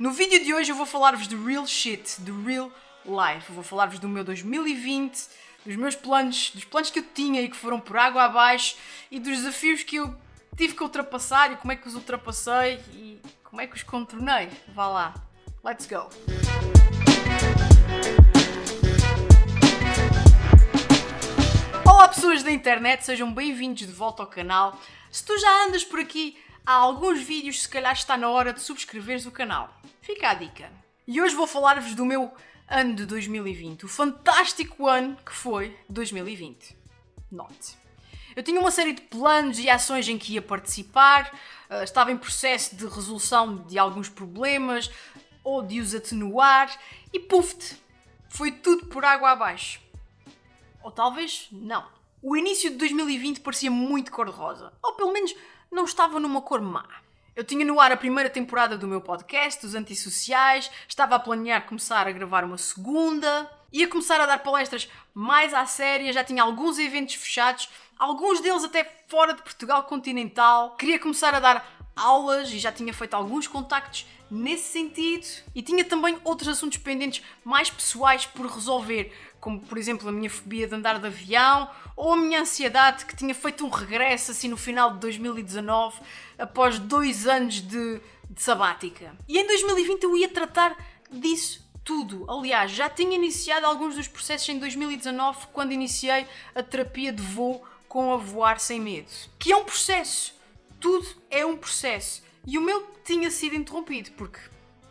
No vídeo de hoje eu vou falar-vos de real shit, de real life. Eu vou falar-vos do meu 2020, dos meus planos, dos planos que eu tinha e que foram por água abaixo e dos desafios que eu tive que ultrapassar e como é que os ultrapassei e como é que os contornei. Vá lá, let's go! Olá pessoas da internet, sejam bem-vindos de volta ao canal. Se tu já andas por aqui há alguns vídeos, se calhar está na hora de subscreveres o canal. Fica a dica. E hoje vou falar-vos do meu ano de 2020, o fantástico ano que foi 2020. Note. Eu tinha uma série de planos e ações em que ia participar, estava em processo de resolução de alguns problemas ou de os atenuar e puf, foi tudo por água abaixo. Ou talvez não. O início de 2020 parecia muito cor-de-rosa, ou pelo menos não estava numa cor má. Eu tinha no ar a primeira temporada do meu podcast, Os Antissociais, estava a planear começar a gravar uma segunda, ia começar a dar palestras mais à séria, já tinha alguns eventos fechados, alguns deles até fora de Portugal continental, queria começar a dar aulas e já tinha feito alguns contactos nesse sentido e tinha também outros assuntos pendentes mais pessoais por resolver, como por exemplo a minha fobia de andar de avião ou a minha ansiedade que tinha feito um regresso assim no final de 2019 após 2 anos de sabática. E em 2020 eu ia tratar disso tudo. Aliás, já tinha iniciado alguns dos processos em 2019 quando iniciei a terapia de voo com a Voar Sem Medo, que é um processo. Tudo é um processo. E o meu tinha sido interrompido, porque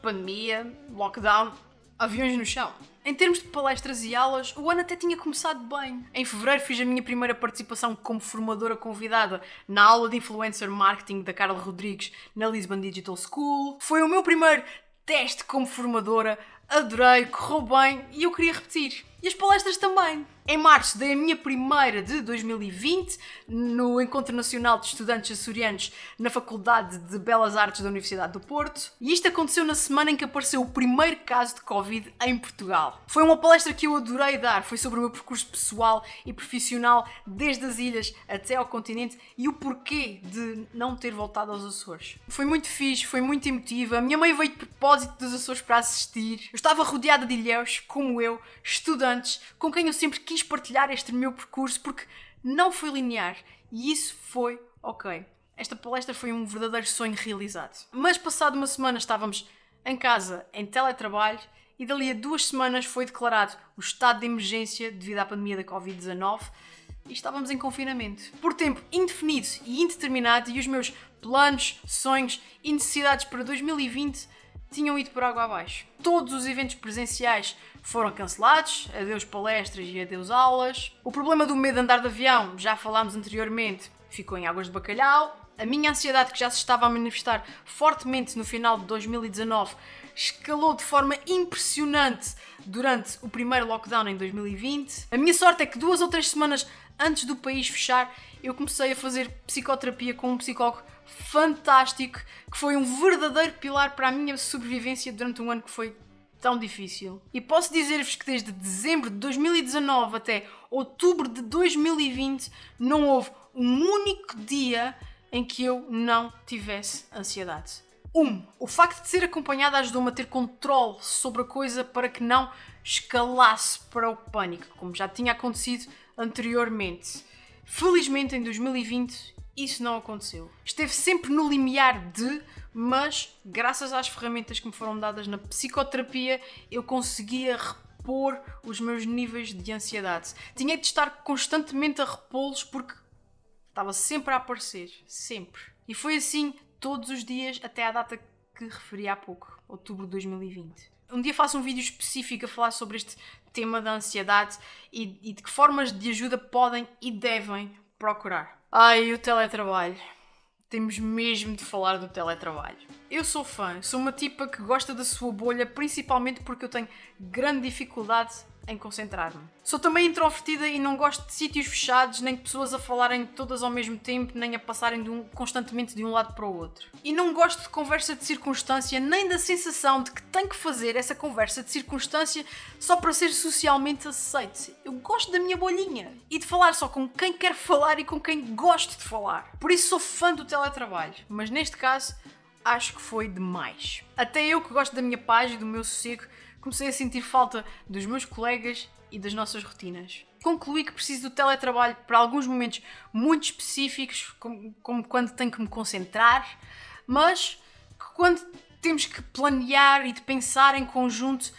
pandemia, lockdown, aviões no chão. Em termos de palestras e aulas, o ano até tinha começado bem. Em fevereiro fiz a minha primeira participação como formadora convidada na aula de Influencer Marketing da Carla Rodrigues na Lisbon Digital School. Foi o meu primeiro teste como formadora, adorei, correu bem e eu queria repetir. E as palestras também. Em março dei a minha primeira de 2020 no Encontro Nacional de Estudantes Açorianos na Faculdade de Belas Artes da Universidade do Porto. E isto aconteceu na semana em que apareceu o primeiro caso de Covid em Portugal. Foi uma palestra que eu adorei dar, foi sobre o meu percurso pessoal e profissional desde as ilhas até ao continente e o porquê de não ter voltado aos Açores. Foi muito fixe, foi muito emotiva. A minha mãe veio de propósito dos Açores para assistir. Eu estava rodeada de ilhéus, como eu, estudantes, com quem eu sempre quis partilhar este meu percurso porque não foi linear e isso foi ok. Esta palestra foi um verdadeiro sonho realizado. Mas passado uma semana estávamos em casa, em teletrabalho e dali a 2 semanas foi declarado o estado de emergência devido à pandemia da Covid-19 e estávamos em confinamento. Por tempo indefinido e indeterminado e os meus planos, sonhos e necessidades para 2020 tinham ido por água abaixo. Todos os eventos presenciais foram cancelados, adeus palestras e adeus aulas. O problema do medo de andar de avião, já falámos anteriormente, ficou em águas de bacalhau. A minha ansiedade, que já se estava a manifestar fortemente no final de 2019, escalou de forma impressionante durante o primeiro lockdown em 2020. A minha sorte é que 2 ou 3 semanas antes do país fechar, eu comecei a fazer psicoterapia com um psicólogo fantástico, que foi um verdadeiro pilar para a minha sobrevivência durante um ano que foi tão difícil. E posso dizer-vos que desde dezembro de 2019 até outubro de 2020 não houve um único dia em que eu não tivesse ansiedade. O facto de ser acompanhada ajudou-me a ter controle sobre a coisa para que não escalasse para o pânico, como já tinha acontecido anteriormente. Felizmente em 2020 isso não aconteceu. Esteve sempre no limiar de, mas graças às ferramentas que me foram dadas na psicoterapia, eu conseguia repor os meus níveis de ansiedade. Tinha de estar constantemente a repô-los porque estava sempre a aparecer, sempre. E foi assim todos os dias até à data que referi há pouco, outubro de 2020. Um dia faço um vídeo específico a falar sobre este tema da ansiedade e de que formas de ajuda podem e devem procurar. Ai, o teletrabalho. Temos mesmo de falar do teletrabalho. Eu sou fã, sou uma tipa que gosta da sua bolha, principalmente porque eu tenho grande dificuldade em concentrar-me. Sou também introvertida e não gosto de sítios fechados, nem de pessoas a falarem todas ao mesmo tempo, nem a passarem constantemente de um lado para o outro. E não gosto de conversa de circunstância, nem da sensação de que tenho que fazer essa conversa de circunstância só para ser socialmente aceite. Eu gosto da minha bolhinha e de falar só com quem quer falar e com quem gosto de falar. Por isso sou fã do teletrabalho, mas neste caso acho que foi demais. Até eu, que gosto da minha paz e do meu sossego, comecei a sentir falta dos meus colegas e das nossas rotinas. Concluí que preciso do teletrabalho para alguns momentos muito específicos, como quando tenho que me concentrar, mas que quando temos que planear e de pensar em conjunto,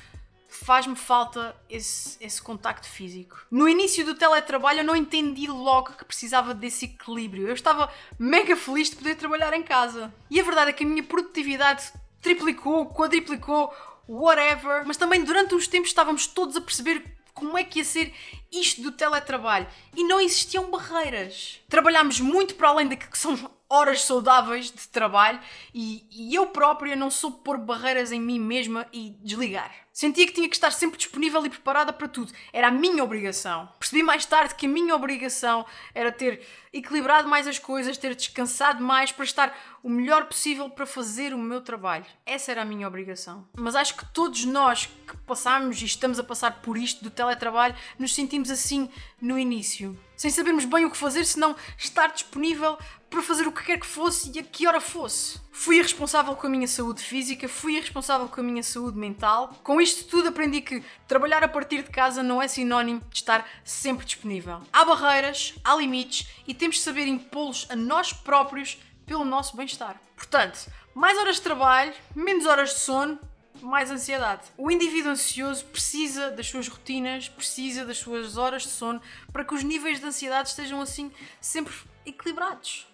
faz-me falta esse contacto físico. No início do teletrabalho eu não entendi logo que precisava desse equilíbrio. Eu estava mega feliz de poder trabalhar em casa. E a verdade é que a minha produtividade triplicou, quadriplicou, whatever. Mas também durante uns tempos estávamos todos a perceber como é que ia ser isto do teletrabalho. E não existiam barreiras. Trabalhámos muito para além daquilo que são horas saudáveis de trabalho e eu própria não soube pôr barreiras em mim mesma e desligar. Sentia que tinha que estar sempre disponível e preparada para tudo. Era a minha obrigação. Percebi mais tarde que a minha obrigação era ter equilibrado mais as coisas, ter descansado mais para estar o melhor possível para fazer o meu trabalho. Essa era a minha obrigação. Mas acho que todos nós que passamos e estamos a passar por isto do teletrabalho nos sentimos assim no início. Sem sabermos bem o que fazer, senão estar disponível para fazer o que quer que fosse e a que hora fosse. Fui irresponsável com a minha saúde física, fui irresponsável com a minha saúde mental. Com isto tudo aprendi que trabalhar a partir de casa não é sinónimo de estar sempre disponível. Há barreiras, há limites e temos de saber impô-los a nós próprios pelo nosso bem-estar. Portanto, mais horas de trabalho, menos horas de sono, mais ansiedade. O indivíduo ansioso precisa das suas rotinas, precisa das suas horas de sono para que os níveis de ansiedade estejam assim sempre equilibrados.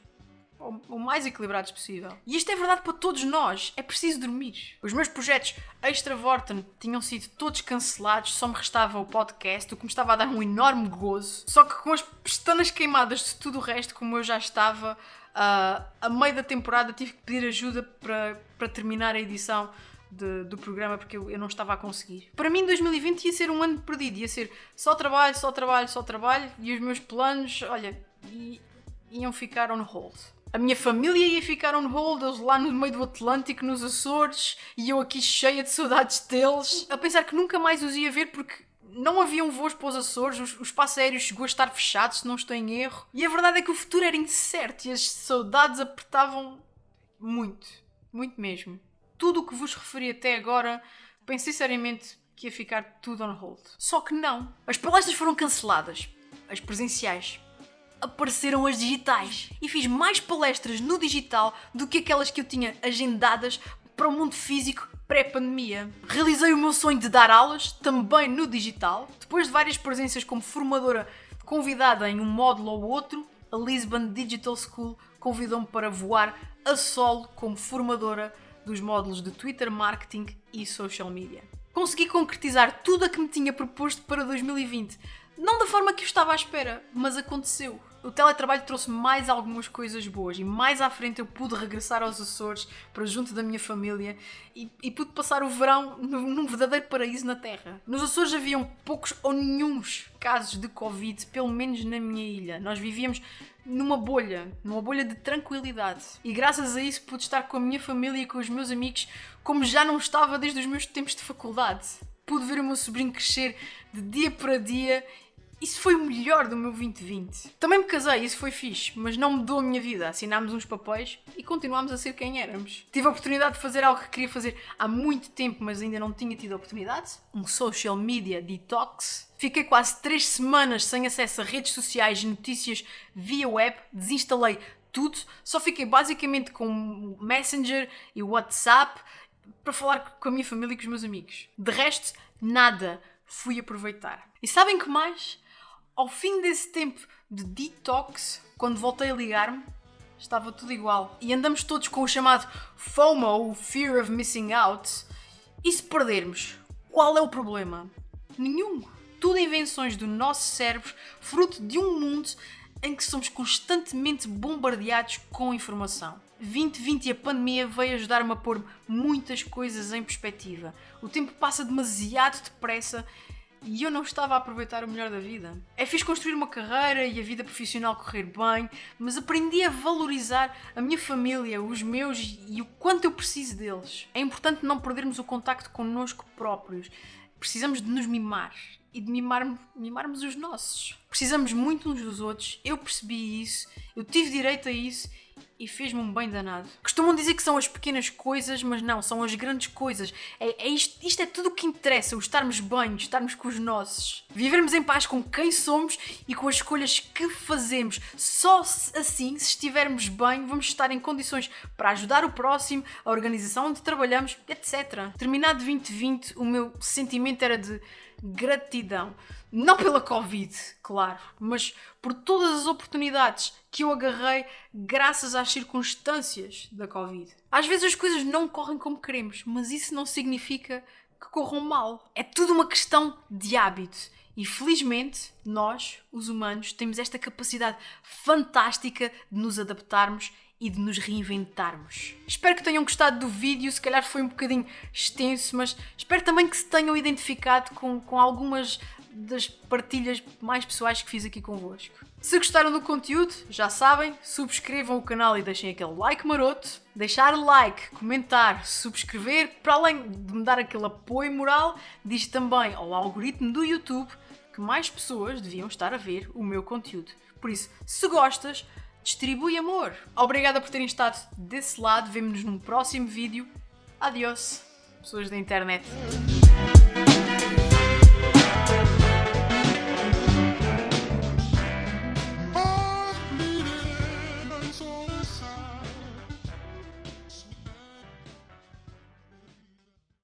O mais equilibrados possível. E isto é verdade para todos nós. É preciso dormir. Os meus projetos extra-Vorten tinham sido todos cancelados, só me restava o podcast, o que me estava a dar um enorme gozo. Só que com as pestanas queimadas de tudo o resto, como eu já estava, a meio da temporada tive que pedir ajuda para terminar a edição do programa, porque eu não estava a conseguir. Para mim 2020 ia ser um ano perdido, ia ser só trabalho, só trabalho, só trabalho, e os meus planos, olha, iam ficar on hold. A minha família ia ficar on hold, eles lá no meio do Atlântico, nos Açores, e eu aqui cheia de saudades deles, a pensar que nunca mais os ia ver porque não haviam voos para os Açores, o espaço aéreo chegou a estar fechado, se não estou em erro. E a verdade é que o futuro era incerto e as saudades apertavam muito, muito mesmo. Tudo o que vos referi até agora, pensei seriamente que ia ficar tudo on hold. Só que não. As palestras foram canceladas, as presenciais. Apareceram as digitais e fiz mais palestras no digital do que aquelas que eu tinha agendadas para o mundo físico pré-pandemia. Realizei o meu sonho de dar aulas também no digital. Depois de várias presenças como formadora convidada em um módulo ou outro, a Lisbon Digital School convidou-me para voar a solo como formadora dos módulos de Twitter Marketing e Social Media. Consegui concretizar tudo a que me tinha proposto para 2020. Não da forma que eu estava à espera, mas aconteceu. O teletrabalho trouxe mais algumas coisas boas e mais à frente eu pude regressar aos Açores para junto da minha família e pude passar o verão num verdadeiro paraíso na Terra. Nos Açores haviam poucos ou nenhuns casos de Covid, pelo menos na minha ilha. Nós vivíamos numa bolha de tranquilidade. E graças a isso pude estar com a minha família e com os meus amigos como já não estava desde os meus tempos de faculdade. Pude ver o meu sobrinho crescer de dia para dia. Isso foi o melhor do meu 2020. Também me casei, isso foi fixe, mas não mudou a minha vida. Assinámos uns papéis e continuámos a ser quem éramos. Tive a oportunidade de fazer algo que queria fazer há muito tempo, mas ainda não tinha tido a oportunidade. Um social media detox. Fiquei quase 3 semanas sem acesso a redes sociais e notícias via web. Desinstalei tudo. Só fiquei basicamente com o Messenger e o WhatsApp para falar com a minha família e com os meus amigos. De resto, nada. Fui aproveitar. E sabem que mais? Ao fim desse tempo de detox, quando voltei a ligar-me, estava tudo igual. E andamos todos com o chamado FOMO, ou Fear of Missing Out. E se perdermos, qual é o problema? Nenhum. Tudo invenções do nosso cérebro, fruto de um mundo em que somos constantemente bombardeados com informação. 2020 e a pandemia veio ajudar-me a pôr muitas coisas em perspectiva. O tempo passa demasiado depressa e eu não estava a aproveitar o melhor da vida. É fixe construir uma carreira e a vida profissional correr bem, mas aprendi a valorizar a minha família, os meus e o quanto eu preciso deles. É importante não perdermos o contacto connosco próprios. Precisamos de nos mimar e de mimarmos os nossos. Precisamos muito uns dos outros, eu percebi isso, eu tive direito a isso e fez-me um bem danado. Costumam dizer que são as pequenas coisas, mas não, são as grandes coisas. Isto é tudo o que interessa, o estarmos bem, o estarmos com os nossos. Vivermos em paz com quem somos e com as escolhas que fazemos. Só assim, se estivermos bem, vamos estar em condições para ajudar o próximo, a organização onde trabalhamos, etc. Terminado 2020, o meu sentimento era de gratidão. Não pela Covid, claro, mas por todas as oportunidades que eu agarrei graças às circunstâncias da Covid. Às vezes as coisas não correm como queremos, mas isso não significa que corram mal. É tudo uma questão de hábito. E felizmente, nós, os humanos, temos esta capacidade fantástica de nos adaptarmos e de nos reinventarmos. Espero que tenham gostado do vídeo, se calhar foi um bocadinho extenso, mas espero também que se tenham identificado com algumas das partilhas mais pessoais que fiz aqui convosco. Se gostaram do conteúdo, já sabem, subscrevam o canal e deixem aquele like maroto. Deixar like, comentar, subscrever, para além de me dar aquele apoio moral, diz também ao algoritmo do YouTube que mais pessoas deviam estar a ver o meu conteúdo. Por isso, se gostas, distribui amor. Obrigada por terem estado desse lado. Vemo-nos num próximo vídeo. Adiós, pessoas da internet.